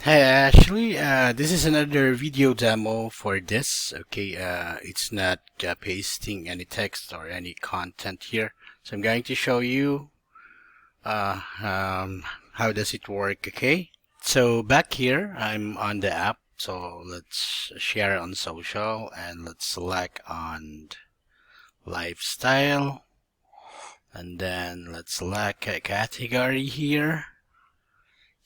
Hey, Ashley, this is another video demo for this. Okay, it's not pasting any text or any content here. So I'm going to show you how does it work, okay? So back here, I'm on the app. So let's share on social and let's select on lifestyle. And then let's select a category here.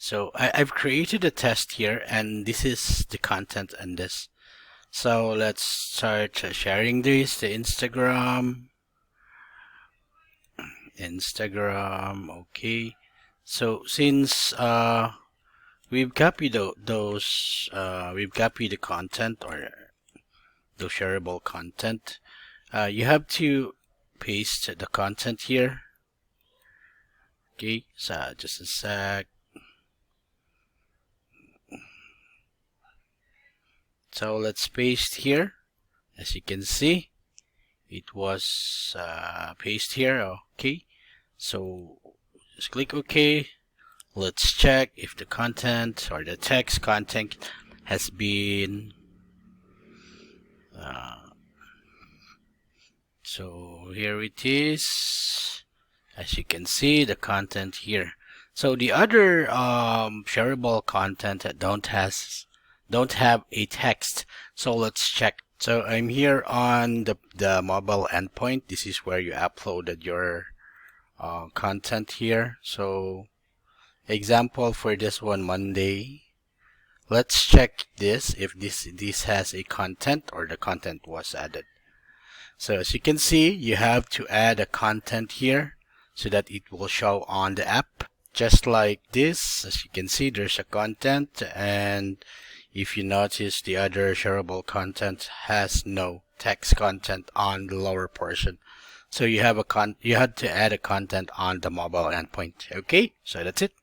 So I've created a test here and this is the content in this. So let's start sharing this to Instagram, okay. So since we've copied we've copied the content or the shareable content, you have to paste the content here. Okay, so just a sec. So let's paste here. As you can see, it was pasted here. Okay, so just click OK. Let's check if the content or the text content has been so here it is. As you can see, the content here. So the other shareable content that don't have a text. So let's check. So I'm here on the mobile endpoint. This is where you uploaded your content here. So example for this one, Monday. Let's check this if this has a content or the content was added. So as you can see, you have to add a content here so that it will show on the app. Just like this, as you can see, there's a content, and if you notice, the other shareable content has no text content on the lower portion. So you had to add a content on the mobile endpoint. Okay, so that's it.